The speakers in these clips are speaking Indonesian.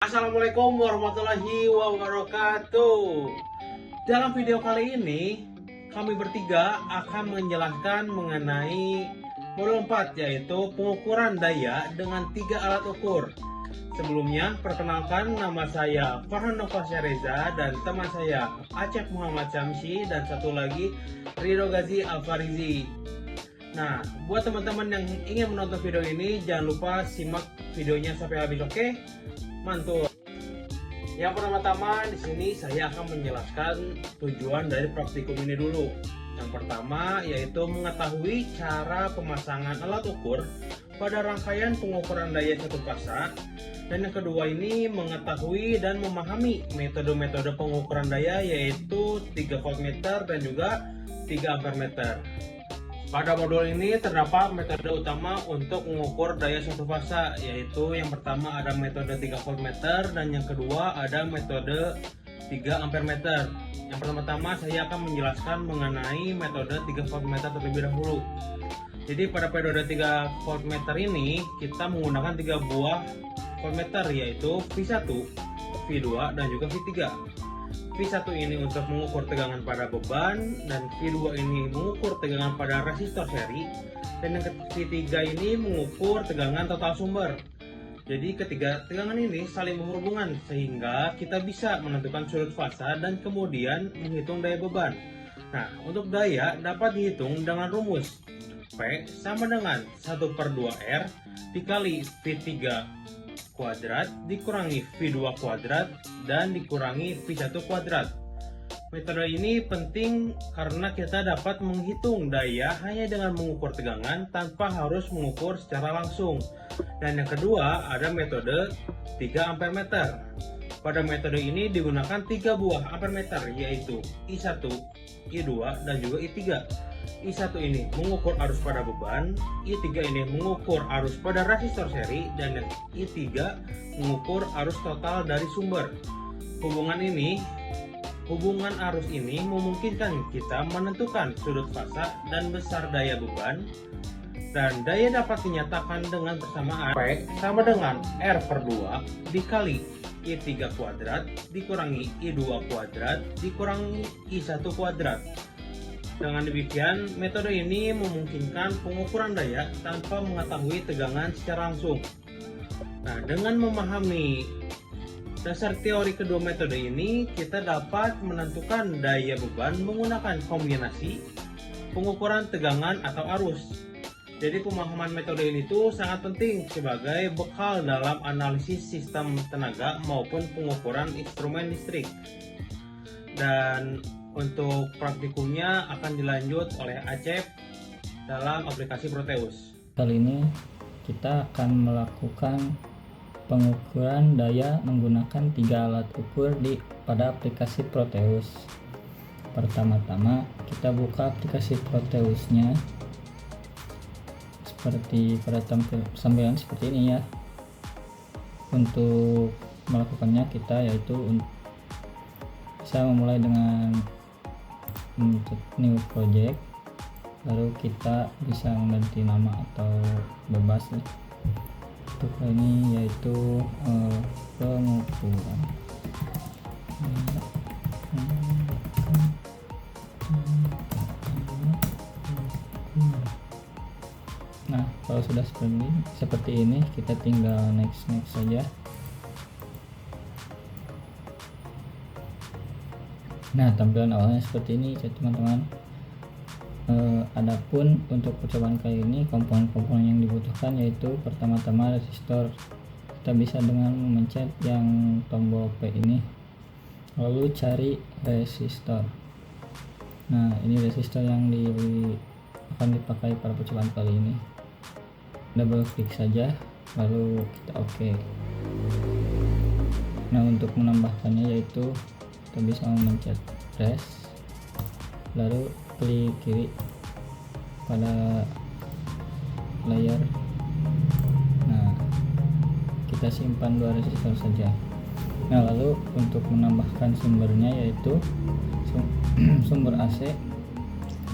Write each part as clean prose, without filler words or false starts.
Assalamualaikum warahmatullahi wabarakatuh. Dalam video kali ini kami bertiga akan menjelaskan mengenai modul 4, yaitu pengukuran daya dengan 3 alat ukur. Sebelumnya, perkenalkan, nama saya Farhan Novasya Reza dan teman saya Acep Muhammad Syamsi dan satu lagi Ridho Gazi Alfarizi. Nah, buat teman-teman yang ingin menonton video ini, jangan lupa simak videonya sampai habis, oke? Mantul. Yang pertama-tama di sini saya akan menjelaskan tujuan dari praktikum ini dulu. Yang pertama yaitu mengetahui cara pemasangan alat ukur pada rangkaian pengukuran daya satu fasa. Dan yang kedua ini mengetahui dan memahami metode-metode pengukuran daya, yaitu 3 voltmeter dan juga 3 ampermeter. Pada modul ini terdapat metode utama untuk mengukur daya satu fasa, yaitu yang pertama ada metode 3 voltmeter dan yang kedua ada metode 3 ampermeter. Yang pertama-tama saya akan menjelaskan mengenai metode 3 voltmeter terlebih dahulu. Jadi pada metode 3 voltmeter ini kita menggunakan 3 buah voltmeter, yaitu V1, V2 dan juga V3. V1 ini untuk mengukur tegangan pada beban, dan V2 ini mengukur tegangan pada resistor seri, dan yang V3 ini mengukur tegangan total sumber. Jadi ketiga tegangan ini saling berhubungan sehingga kita bisa menentukan sudut fasa dan kemudian menghitung daya beban. Nah, untuk daya dapat dihitung dengan rumus P sama dengan 1/2R dikali V3 kuadrat dikurangi V2 kuadrat dan dikurangi V1 kuadrat. Metode ini penting karena kita dapat menghitung daya hanya dengan mengukur tegangan tanpa harus mengukur secara langsung. Dan yang kedua ada metode 3 ampermeter. Pada metode ini digunakan 3 buah ampermeter, yaitu I1, I2 dan juga I3. I1 ini mengukur arus pada beban, I3 ini mengukur arus pada resistor seri, dan I3 mengukur arus total dari sumber. Hubungan arus ini memungkinkan kita menentukan sudut fasa dan besar daya beban, dan daya dapat dinyatakan dengan persamaan P sama dengan R/2 dikali I3 kuadrat dikurangi I2 kuadrat dikurangi I1 kuadrat. Dengan demikian, metode ini memungkinkan pengukuran daya tanpa mengetahui tegangan secara langsung. Nah, dengan memahami dasar teori kedua metode ini, kita dapat menentukan daya beban menggunakan kombinasi pengukuran tegangan atau arus. Jadi pemahaman metode ini tuh sangat penting sebagai bekal dalam analisis sistem tenaga maupun pengukuran instrumen listrik. Dan untuk praktikumnya akan dilanjut oleh Acep dalam aplikasi Proteus. Kali ini kita akan melakukan pengukuran daya menggunakan 3 alat ukur pada aplikasi Proteus. Pertama-tama kita buka aplikasi Proteusnya seperti pada tampilan seperti ini ya. Untuk melakukannya kita bisa memulai dengan new project, lalu kita bisa mengganti nama atau bebas ya. Untuk ini yaitu pengukuran. Nah, kalau sudah seperti ini kita tinggal next saja. Nah, tampilan awalnya seperti ini ya teman-teman. Adapun untuk percobaan kali ini komponen-komponen yang dibutuhkan yaitu pertama-tama resistor. Kita bisa dengan memencet yang tombol P ini, lalu cari resistor. Nah, ini resistor yang akan dipakai pada percobaan kali ini. Double klik saja, lalu kita oke. Nah, untuk menambahkannya yaitu kita bisa memencet press, lalu klik kiri pada layar. Nah, kita simpan 2 resistor saja. Nah, lalu untuk menambahkan sumbernya yaitu sumber AC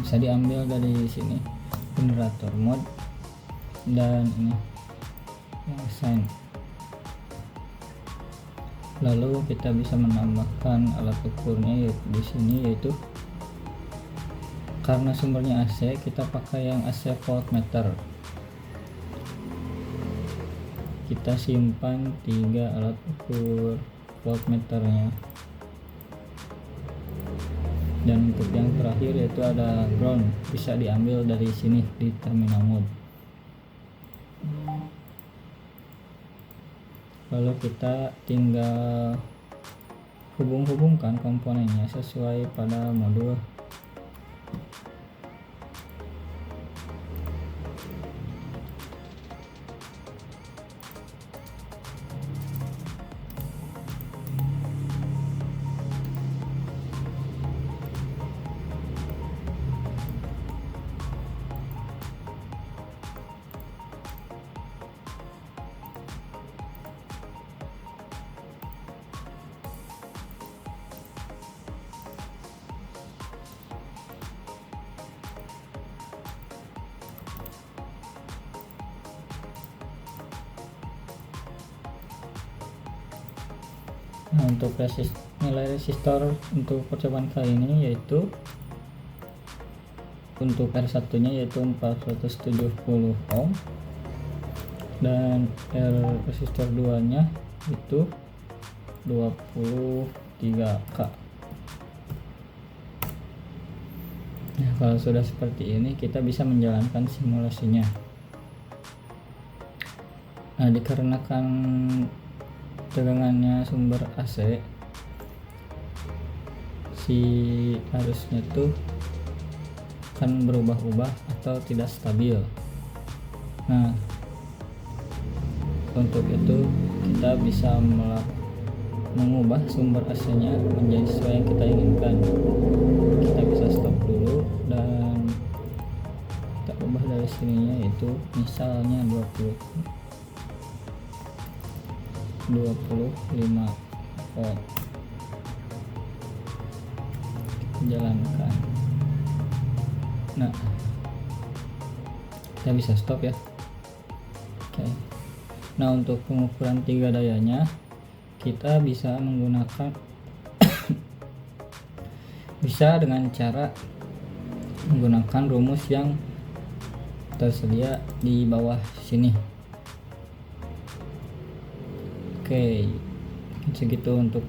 bisa diambil dari sini, generator mode dan ini yang sign. Lalu kita bisa menambahkan alat ukurnya yaitu di sini, yaitu karena sumbernya AC, kita pakai yang AC voltmeter. Kita simpan 3 alat ukur voltmeternya. Dan untuk yang terakhir yaitu ada ground, bisa diambil dari sini di terminal mode. Lalu kita tinggal hubung-hubungkan komponennya sesuai pada modul. Nah, untuk nilai resistor untuk percobaan kali ini yaitu untuk R1 nya yaitu 470 ohm dan resistor 2 nya itu 23K. Nah, kalau sudah seperti ini kita bisa menjalankan simulasinya. Nah, dikarenakan tegangannya sumber AC, si arusnya tuh akan berubah-ubah atau tidak stabil. Nah, untuk itu kita bisa mengubah sumber AC-nya menjadi sesuai yang kita inginkan. Kita bisa stop dulu dan kita ubah dari sininya, yaitu misalnya 25 volt. Jalankan. Nah, kita bisa stop ya. Oke. Nah, untuk pengukuran 3 dayanya kita bisa menggunakan bisa dengan cara menggunakan rumus yang tersedia di bawah sini. Oke, segitu untuk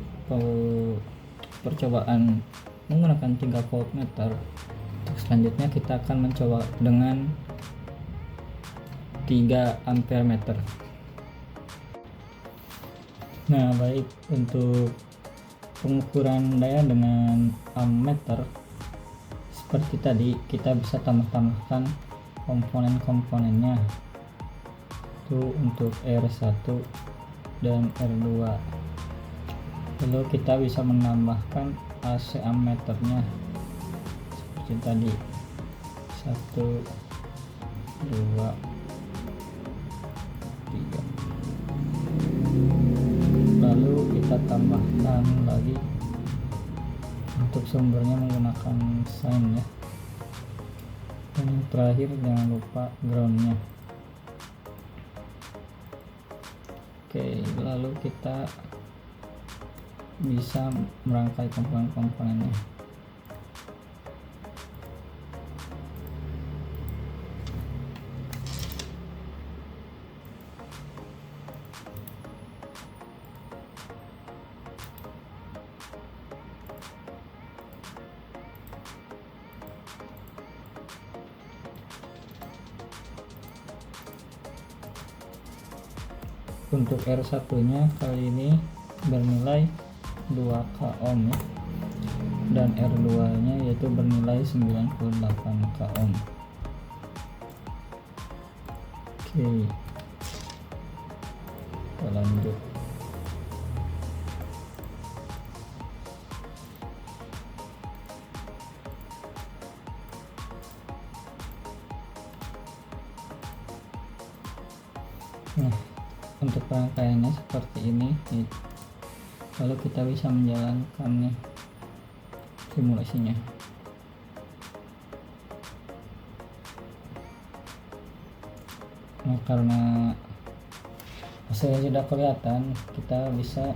percobaan menggunakan 3 voltmeter. Untuk selanjutnya kita akan mencoba dengan 3 ampere meter. Nah, baik, untuk pengukuran daya dengan ammeter seperti tadi, kita bisa tambahkan komponen-komponennya. Itu untuk R1 dan R2. Lalu kita bisa menambahkan AC ammeternya seperti tadi, 1 2 3. Lalu kita tambahkan lagi untuk sumbernya menggunakan sign ya. Dan yang terakhir jangan lupa groundnya. Oke, lalu kita bisa merangkai komponen-komponennya. Untuk R1 nya kali ini bernilai 2K ohm ya, dan R2 nya yaitu bernilai 98K ohm. Oke, kita lanjut. Nah, untuk rangkaiannya seperti ini, lalu kita bisa menjalankannya simulasinya. Nah, karena hasilnya sudah kelihatan, kita bisa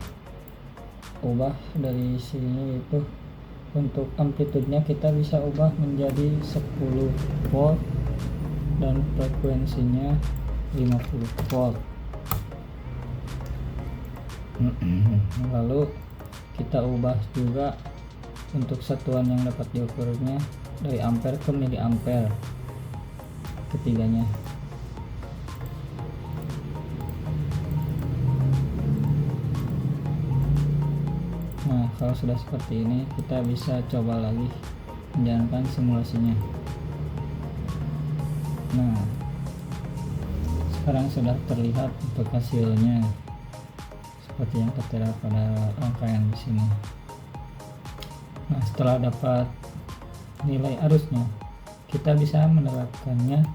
ubah dari sini, itu untuk amplitudenya kita bisa ubah menjadi 10 volt dan frekuensinya 50 volt. Lalu kita ubah juga untuk satuan yang dapat diukurnya dari ampere ke miliampere ketiganya. Nah, kalau sudah seperti ini, kita bisa coba lagi menjalankan simulasinya. Nah, sekarang sudah terlihat untuk hasilnya seperti yang tertera pada rangkaian di sini. Nah, setelah dapat nilai arusnya, kita bisa menerapkannya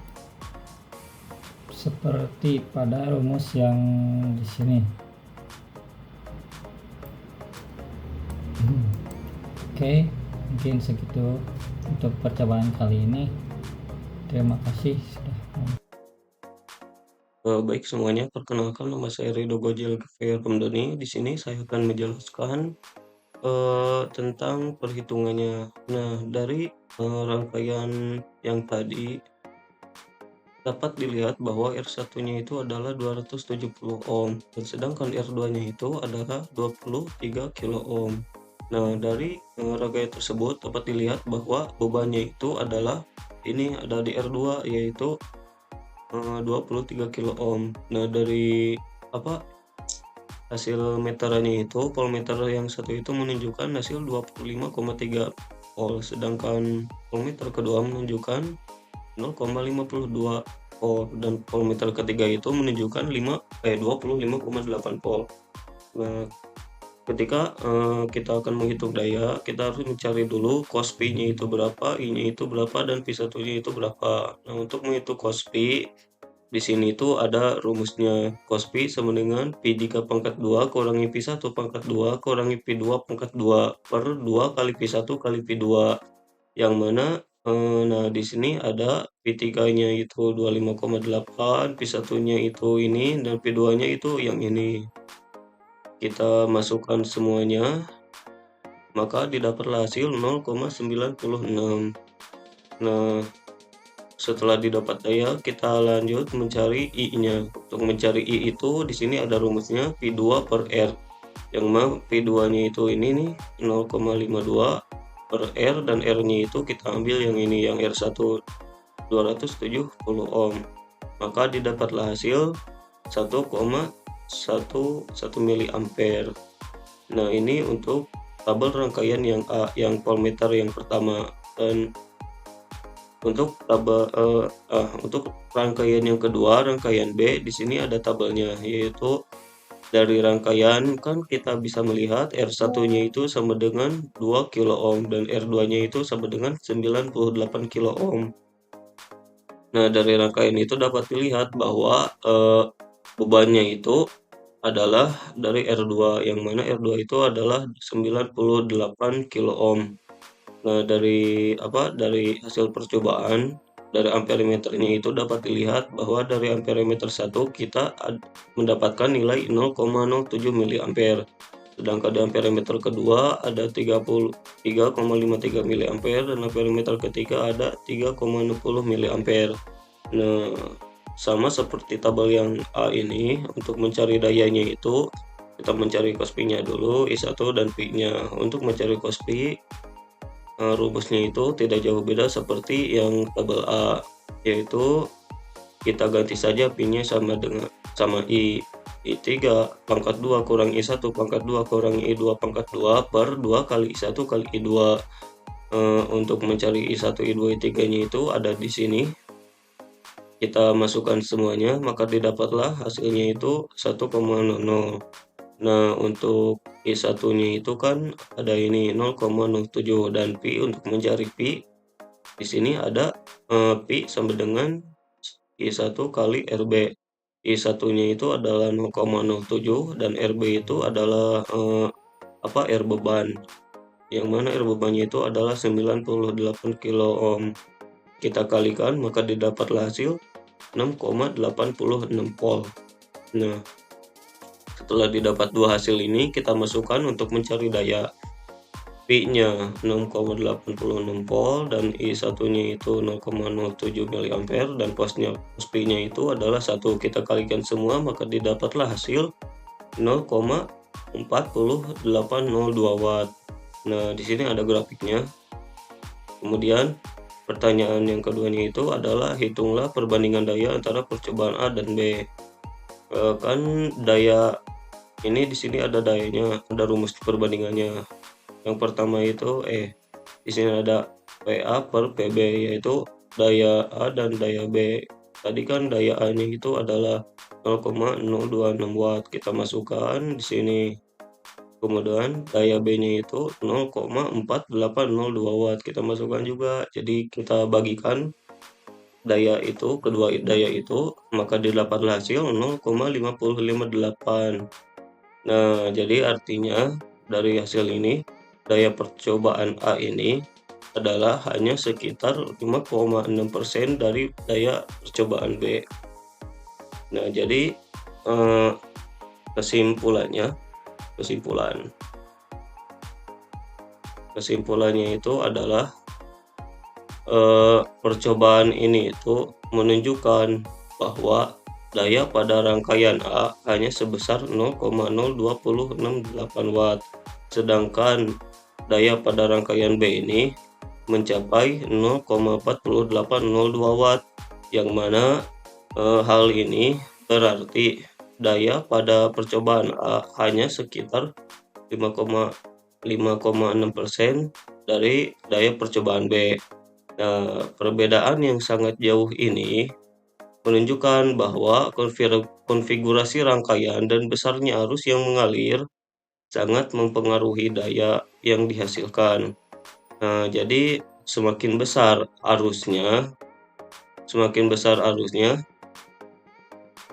seperti pada rumus yang di sini. Oke, mungkin segitu untuk percobaan kali ini. Terima kasih sudah Baik semuanya, perkenalkan nama saya Rido Gojil Gafir Pemdoni. Di sini saya akan menjelaskan tentang perhitungannya. Nah, dari rangkaian yang tadi dapat dilihat bahwa R1-nya itu adalah 270 ohm, dan sedangkan R2-nya itu adalah 23 kilo ohm. Nah, dari rangkaian tersebut dapat dilihat bahwa bebannya itu adalah ini ada di R2 yaitu 23 kilo ohm. Nah, dari hasil meterannya itu, voltmeter yang satu itu menunjukkan hasil 25,3 volt, sedangkan voltmeter kedua menunjukkan 0,52 volt, dan voltmeter ketiga itu menunjukkan 25,8 volt. Nah, ketika kita akan menghitung daya, kita harus mencari dulu cos Pi-nya itu berapa, I-nya itu berapa, dan Pi1-nya itu berapa. Nah, untuk menghitung cos Pi, di sini itu ada rumusnya. Cos Pi sama dengan Pi jika pangkat 2 kurangi Pi1 pangkat 2 kurangi Pi2 pangkat 2 per 2 kali Pi1 kali Pi2. Yang mana nah di sini ada Pi3-nya itu 25,8, Pi1-nya itu ini, dan Pi2-nya itu yang ini. Kita masukkan semuanya, maka didapatlah hasil 0,96. Nah, setelah didapat daya, kita lanjut mencari I-nya. Untuk mencari I itu di sini ada rumusnya Pi2 per R. Yang mana Pi2-nya itu ini nih 0,52 per R, dan R-nya itu kita ambil yang ini, yang R1 270 ohm. Maka didapatlah hasil 1,11 miliampere. Nah, ini untuk tabel rangkaian yang A, yang voltmeter yang pertama. Dan untuk tabel untuk rangkaian yang kedua, rangkaian B, di sini ada tabelnya, yaitu dari rangkaian kan kita bisa melihat R1-nya itu sama dengan 2 kilo ohm dan R2-nya itu sama dengan 98 kilo ohm. Nah, dari rangkaian itu dapat dilihat bahwa bebannya itu adalah dari R2, yang mana R2 itu adalah 98 kilo ohm. Nah, dari hasil percobaan dari amperimeternya itu dapat dilihat bahwa dari amperimeter 1 kita mendapatkan nilai 0,07 miliampere. Sedangkan di amperimeter kedua ada 33,53 miliampere, dan amperimeter ketiga ada 3,60 miliampere. Nah, sama seperti tabel yang A ini, untuk mencari dayanya itu kita mencari cos Pi-nya dulu, I1 dan Pi-nya. Untuk mencari cos Pi, rumusnya itu tidak jauh beda seperti yang tabel A, yaitu kita ganti saja Pi-nya sama I3 pangkat 2 kurang I1 pangkat 2 kurang I2 pangkat 2 per 2 kali I1 kali I2. Untuk mencari I1, I2, I3-nya itu ada di sini. Kita masukkan semuanya, maka didapatlah hasilnya itu 1,00. Nah, untuk I1-nya itu kan ada ini 0,07, dan Pi, untuk mencari Pi di sini ada Pi sama dengan I1 kali RB. I1-nya itu adalah 0,07 dan RB itu adalah R beban. Yang mana R bebannya itu adalah 98 kilo ohm. Kita kalikan, maka didapatlah hasil 6,86 volt. Nah, Setelah didapat dua hasil ini, kita masukkan untuk mencari daya P-nya 6,86 volt dan I1-nya itu 0,07 mA dan pos P-nya itu adalah 1. Kita kalikan semua maka didapatlah hasil 0,4802 watt. Nah, di sini ada grafiknya. Kemudian pertanyaan yang keduanya itu adalah hitunglah perbandingan daya antara percobaan A dan B. Kan daya ini di sini ada dayanya, ada rumus perbandingannya. Yang pertama itu di sini ada PA per PB, yaitu daya A dan daya B. Tadi kan daya A-nya itu adalah 0,026 watt. Kita masukkan di sini. Kemudian daya B-nya itu 0,4802 watt. Kita masukkan juga. Jadi kita bagikan daya itu, kedua daya itu, maka didapatlah hasil 0,558. Nah, jadi artinya dari hasil ini daya percobaan A ini adalah hanya sekitar 5,6% dari daya percobaan B. Nah, jadi kesimpulannya itu adalah percobaan ini itu menunjukkan bahwa daya pada rangkaian A hanya sebesar 0,0268 watt, sedangkan daya pada rangkaian B ini mencapai 0,4802 watt, yang mana hal ini berarti daya pada percobaan A hanya sekitar 5,6% dari daya percobaan B. Nah, perbedaan yang sangat jauh ini menunjukkan bahwa konfigurasi rangkaian dan besarnya arus yang mengalir sangat mempengaruhi daya yang dihasilkan. Nah, jadi semakin besar arusnya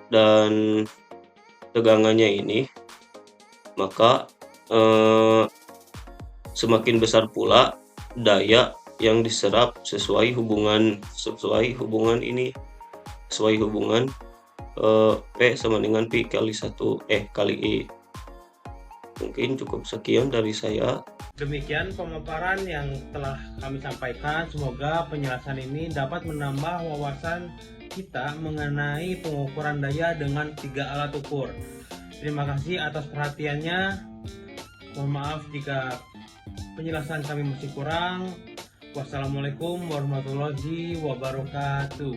dan tegangannya ini, maka semakin besar pula daya yang diserap sesuai hubungan P sama dengan P kali 1 kali I. Mungkin cukup sekian dari saya. Demikian pemaparan yang telah kami sampaikan. Semoga penjelasan ini dapat menambah wawasan kita mengenai pengukuran daya dengan 3 alat ukur. Terima kasih atas perhatiannya. Mohon maaf jika penjelasan kami masih kurang. Wassalamualaikum warahmatullahi wabarakatuh.